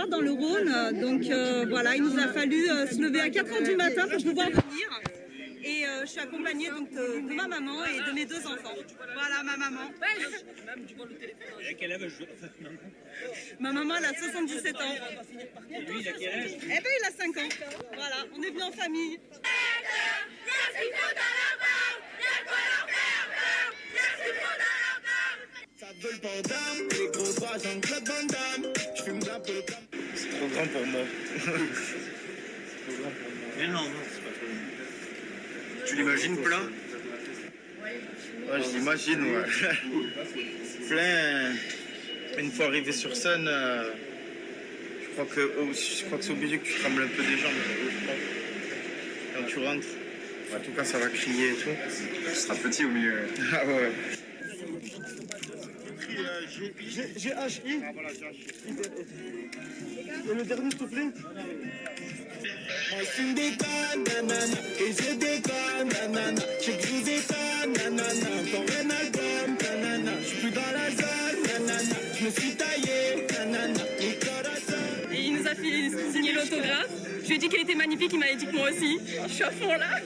Saint-Jean-de-Luz dans le Rhône. Donc voilà, il nous a fallu se lever à 4 h du matin pour pouvoir venir. Et je suis accompagnée donc, de ma maman et de mes 2 enfants. Voilà ma maman. Et à quel âge Ma maman elle a 77 ans. Et lui il a quel âge? Eh ben il a 5 ans. Voilà, on est venu en famille. Ça vole pas d'âme, les gros bras dans le club Van Damme. Je fume un peu le cam. C'est trop grand pour moi. Mais non, c'est pas trop. Tu l'imagines plein? Ouais, je l'imagine, ouais. Plein. Une fois arrivé sur scène, je crois que c'est obligé que tu trembles un peu des jambes. Quand tu rentres, en tout cas, ça va crier et tout. Tu seras petit au milieu. Ah ouais. J'ai HI. Et le dernier, s'il te plaît. Moi, je fume des cannes, nanana. Et je déconne, nanana. Je sais que je vous étonne, nanana. Encore un album, nanana. Je suis plus dans la zone, nanana. Je me suis taillé, nanana. Et il nous a fait signer l'autographe. Je lui ai dit qu'il était magnifique, il m'avait dit que moi aussi. Je suis à fond là.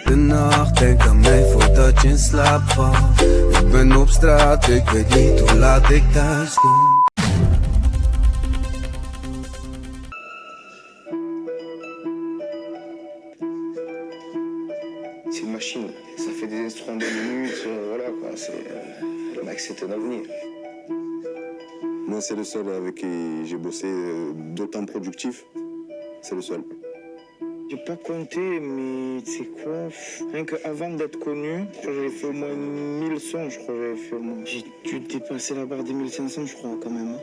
De nacht denk aan mij voordat je in slaap valt. Ik ben op straat, ik weet niet hoe laat ik thuis kom. C'est une machine, ça fait des instruments de minutes, voilà quoi, le mec c'est un avenir. Moi c'est le seul avec qui j'ai bossé d'autant productif, c'est le seul. J'ai pas compté, mais tu sais quoi, rien qu'avant d'être connu, j'avais fait au moins 1000 sons, je crois que j'avais fait au moins. J'ai dû dépasser la barre des 1500, je crois, quand même.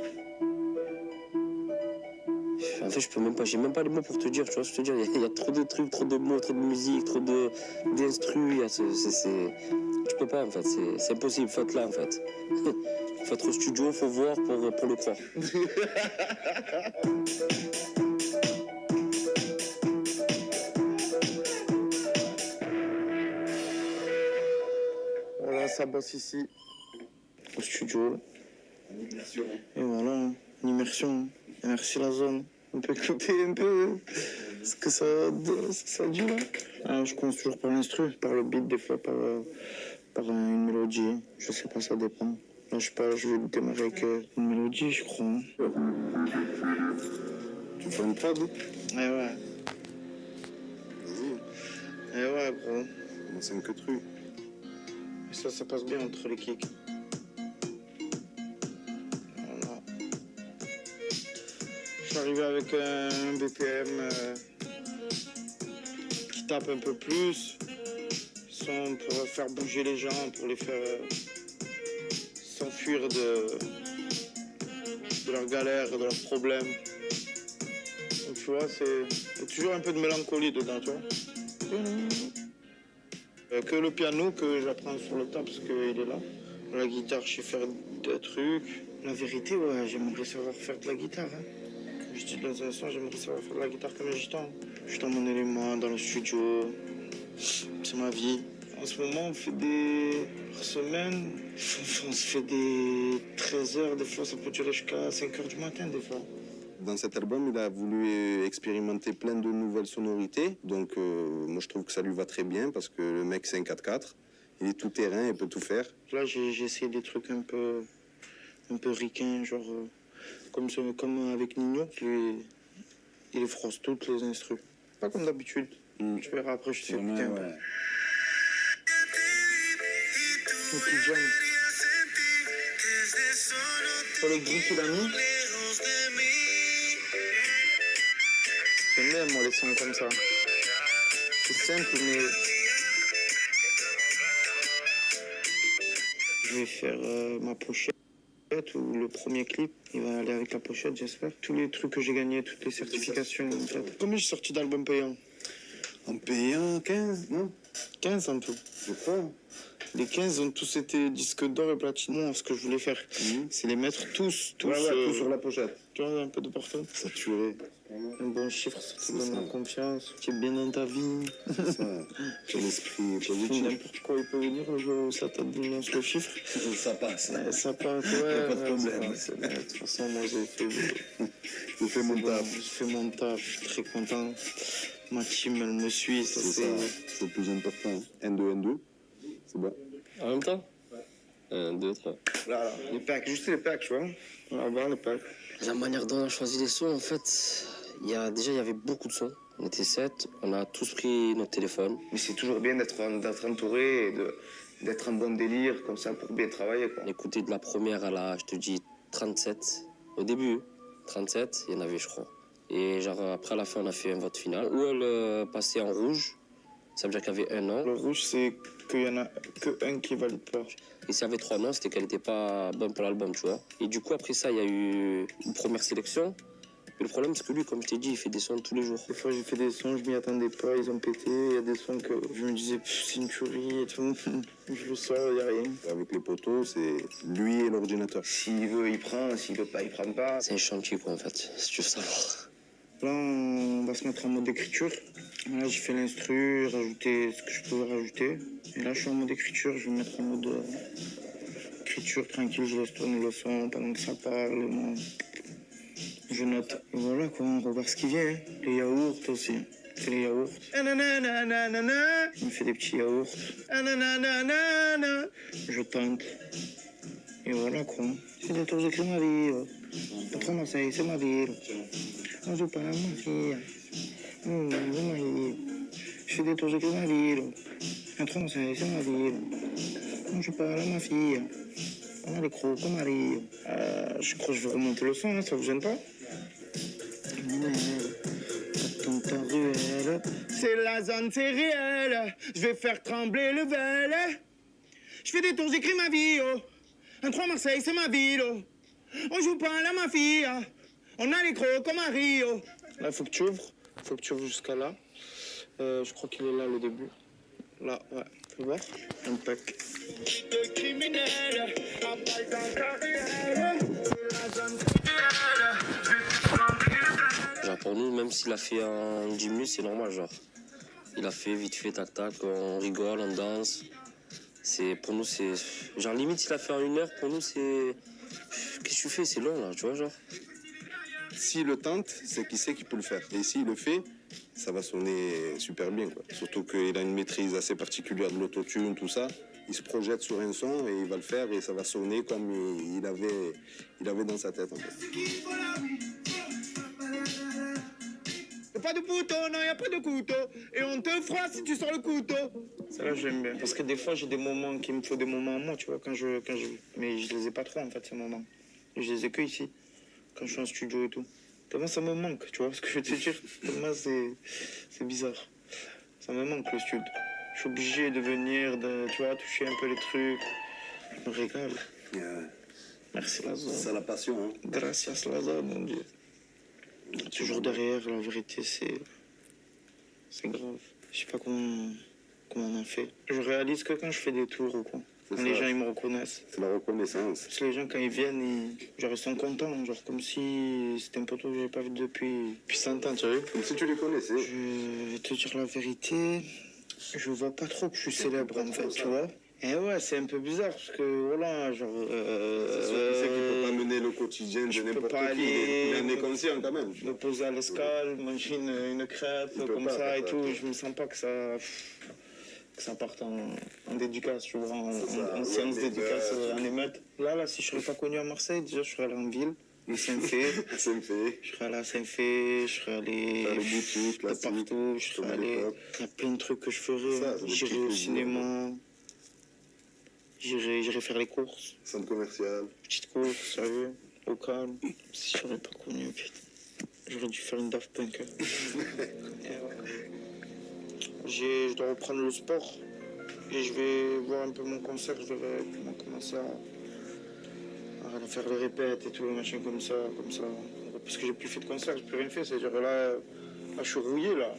En fait, j'ai même pas les mots pour te dire, tu vois, je te dis, il y a trop de trucs, trop de mots, trop de musique, trop d'instrus, tu peux pas, en fait, c'est impossible, faut être là, en fait. Faut être au studio, faut voir pour le croire. Voilà, ça bosse ici, au studio. Et voilà, une immersion. Et merci la zone. On peut écouter un peu ce que ça dit là. Je commence toujours par l'instru, par le beat, des fois par une mélodie. Je sais pas, ça dépend. Là, je sais pas, je vais démarrer avec une mélodie, je crois. Tu fais une prod? Eh ouais. Vas-y, Eh ouais, gros. on sème que truc. Et ça passe bien entre les kicks. Voilà. Je suis arrivé avec un BPM qui tape un peu plus. Son pour faire bouger les gens, pour les faire s'enfuir de leurs galères, de leurs problèmes. Donc tu vois, il y a toujours un peu de mélancolie dedans, tu vois. Que le piano que j'apprends sur le tas parce qu'il est là. La guitare, je sais faire des trucs. La vérité, ouais, j'aimerais savoir faire de la guitare. Hein. Comme je dis dans un son, j'aimerais savoir faire de la guitare comme un gitan. Je suis dans mon élément, dans le studio. C'est ma vie. En ce moment, on fait des semaines. On se fait des 13 heures, des fois ça peut durer jusqu'à 5 h du matin, des fois. Dans cet album, il a voulu expérimenter plein de nouvelles sonorités. Donc, moi, je trouve que ça lui va très bien parce que le mec, c'est un 4x4. Il est tout terrain, il peut tout faire. Là, j'ai essayé des trucs un peu ricains, genre comme avec Nino. Il froisse toutes les instrus. Pas comme d'habitude. Tu verras après, je sais écouter un peu. Un petit jam. Sur le gris qu'il a mis. J'aime bien, moi, les sons comme ça. C'est simple, mais... Je vais faire ma pochette ou le premier clip. Il va aller avec la pochette, j'espère. Tous les trucs que j'ai gagnés, toutes les certifications, en fait. Combien j'ai sorti d'albums payants? En payant 15, non? 15 en tout. Je crois. Les 15 ont tous été disques d'or et platine. Moi, ce que je voulais faire, c'est les mettre tous tout sur la pochette. Tu vois, un peu de partout. Ça tuerait. Un bon chiffre, ça te donne la confiance. Tu es bien dans ta vie. C'est ça. Tu as l'esprit positif. N'importe quoi, il peut venir le jour où ça t'annonce le chiffre. Ça passe. Ça passe, pas de problème. De toute façon, moi, J'ai fait mon taf. J'ai fait mon taf, je suis très content. Ma team, elle me suit. C'est ça. C'est le plus important. N2, c'est bon. En même temps 1, 2, 3. Là, les packs, juste les packs, tu vois. Là-bas, les packs. La manière dont on a choisi les sons, en fait, il y avait beaucoup de sons. On était 7, on a tous pris notre téléphone. Mais c'est toujours bien d'être entouré et d'être en bon délire, comme ça, pour bien travailler, quoi. On écoutait de la première à la, je te dis, 37. Au début, 37, il y en avait, je crois. Et genre, après, à la fin, on a fait un vote final où elle passait en rouge. Ça veut dire qu'il y avait un non. Le rouge, c'est qu'il y en a que un qui valide pas. Et s'il y avait 3 noms, c'était qu'elle n'était pas bonne pour l'album, tu vois. Et du coup, après ça, il y a eu une première sélection. Mais le problème, c'est que lui, comme je t'ai dit, il fait des sons tous les jours. Des fois, j'ai fait des sons, je m'y attendais pas, ils ont pété. Il y a des sons que je me disais, c'est une tuerie et tout. Je le sors, il n'y a rien. Avec les poteaux, c'est lui et l'ordinateur. S'il veut, il prend. S'il veut pas, il prend pas. C'est un chantier, quoi, en fait, si tu veux savoir. Là, on va se mettre en mode écriture. Là, j'ai fait l'instru, rajouter ce que je pouvais rajouter. Et là, je suis en mode écriture, je vais me mettre en mode écriture tranquille, je laisse tourner le son pendant que ça parle. Moi, je note. Et voilà, quoi, on regarde ce qui vient. Hein. Les yaourts aussi. C'est les yaourts. Je me fais des petits yaourts. Je tente. Et voilà, quoi. C'est des tours, j'écris ma vie. Après Marseille, c'est ma ville. On joue pas à ma fille. Je fais des tours, j'écris ma ville. Entre Marseille, c'est ma ville. On joue pas à ma fille. On a les crocs comme Marie. Je crois que je vais remonter le son, hein, ça vous gêne pas? C'est la zone, c'est réel. Je vais faire trembler le vel. Je fais des tours, j'écris ma vie. Oh. Un 3 Marseille, c'est ma ville. Oh. On joue pas à la mafia. On a les crocs comme à Rio. Là, faut que tu ouvres. Faut que tu ouvres jusqu'à là. Je crois qu'il est là, le début. Là, ouais. Tu peux voir? Un pack. Genre, pour nous, même s'il a fait en 10 minutes, c'est normal, genre. Il a fait vite fait, tac, tac, on rigole, on danse. Pour nous, c'est... Genre, limite, s'il a fait en 1 heure, pour nous, c'est... Qu'est-ce que tu fais? C'est long, là, tu vois, genre. S'il le tente, c'est qu'il sait qu'il peut le faire. Et s'il le fait, ça va sonner super bien, quoi. Surtout qu'il a une maîtrise assez particulière de l'autotune, tout ça. Il se projette sur un son et il va le faire et ça va sonner comme il avait dans sa tête, en fait. Y'a pas de couteau, non, y a pas de couteau. Et on te froisse si tu sors le couteau. Ça là, j'aime bien. Parce que des fois, j'ai des moments qui me faut des moments à moi, tu vois, mais je les ai pas trop, en fait, ces moments. Je les ai que ici, quand je suis en studio et tout. Tellement ça me manque, tu vois, ce que je veux te dire. Tellement c'est bizarre. Ça me manque, le studio. Je suis obligé de venir, tu vois, toucher un peu les trucs. Je me régale. Merci, Lazo. C'est la passion, hein. Gracias, Lazo, mon Dieu. Toujours derrière, la vérité, c'est grave. Je sais pas comment on en fait. Je réalise que quand je fais des tours ou quoi. Quand les gens ils me reconnaissent. C'est la reconnaissance. Parce que les gens quand ils viennent, genre, ils sont contents. Genre comme si c'était un poteau que j'avais pas vu depuis 100 ans, tu vois. Comme si tu les connaissais. Je vais te dire la vérité. Je vois pas trop que je suis célèbre en fait, tu vois. Et ouais, c'est un peu bizarre parce que voilà, genre. C'est sûr qu'il peut pas mener le quotidien de n'importe qui. Il en est conscient quand même. Me poser à l'escale, manger une crêpe comme ça et tout. Je me sens pas que ça parte en dédicace, tu vois, en séance dédicace, en émeute. Là, si je serais pas connu à Marseille, déjà je serais allé en ville. À Saint-Fé. Je serais allé à Saint-Fé, je serais allé faire les boutiques, de partout, je serais allé. Il y a plein de trucs que je ferais. J'irais au cinéma. J'irais faire les courses. Centre commercial. Petite course, sérieux, au calme. Si je serais pas connu, putain. J'aurais dû faire une Daft Punk. Je dois reprendre le sport. Et je vais voir un peu mon concert. Je vais commencer à faire les répètes et tout, machin comme ça. Parce que j'ai plus fait de concert, j'ai plus rien fait. C'est-à-dire là, je suis rouillé là.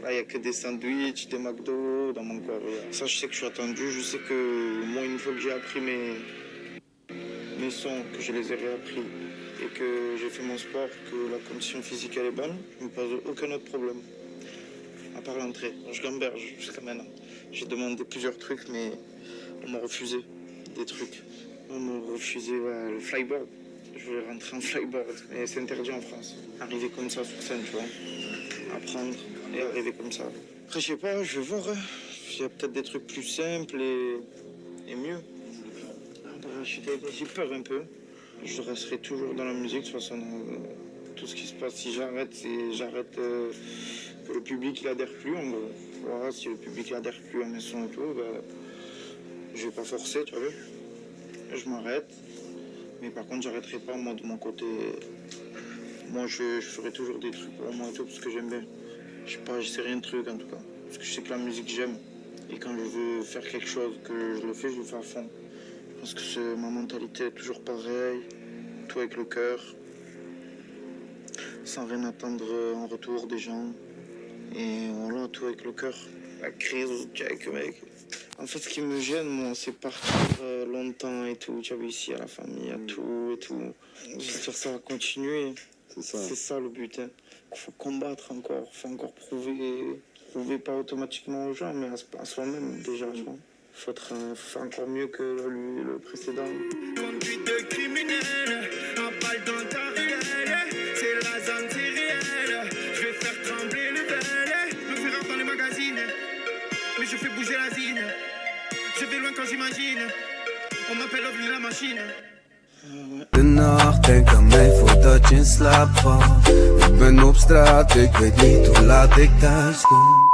Là, il n'y a que des sandwichs, des McDo dans mon corps. Ça, je sais que je suis attendu. Je sais que moi, une fois que j'ai appris mes sons, que je les ai réappris et que j'ai fait mon sport, que la condition physique elle est bonne, je ne me pose aucun autre problème. À part l'entrée. Je gamberge jusqu'à maintenant. J'ai demandé plusieurs trucs, mais on m'a refusé des trucs. On m'a refusé le flyboard. Je voulais rentrer en flyboard, mais c'est interdit en France. Arriver comme ça sur scène, tu vois. Apprendre et arriver comme ça. Après, je sais pas, je vais voir. Il y a peut-être des trucs plus simples et mieux. J'ai peur un peu. Je resterai toujours dans la musique. De toute façon, tout ce qui se passe, si j'arrête, que le public il adhère plus. Voilà, si le public n'adhère plus à mes sons et tout, je vais pas forcer, tu vois. Je m'arrête. Mais par contre, j'arrêterai pas, moi, de mon côté. Moi, je ferai toujours des trucs pour moi et tout, parce que j'aime bien. Je sais pas, j'essaie rien de truc, en tout cas. Parce que je sais que la musique, j'aime. Et quand je veux faire quelque chose, que je le fais à fond. Parce que ma mentalité est toujours pareille. Tout avec le cœur. Sans rien attendre en retour des gens. Et voilà, tout avec le cœur. La crise, avec le mec. En fait, ce qui me gêne, moi, c'est partir longtemps et tout. Tu as vu ici, à la famille, à tout et tout. J'espère que ça va continuer. C'est ça le but. Hein. Il faut combattre encore. Il faut encore prouver pas automatiquement aux gens, mais à soi-même déjà. Il faut faire encore mieux que le précédent. Conduite de criminel, un balle dans ta réelle, c'est la zone, c'est réel. Je vais faire trembler le bel, me faire rentrer dans les magazines, mais je fais bouger la zine. Je vais loin quand j'imagine, on m'appelle OVNI la machine. De nacht denk aan mij voordat je in slaap valt. Ik ben op straat, ik weet niet hoe laat ik thuis kom.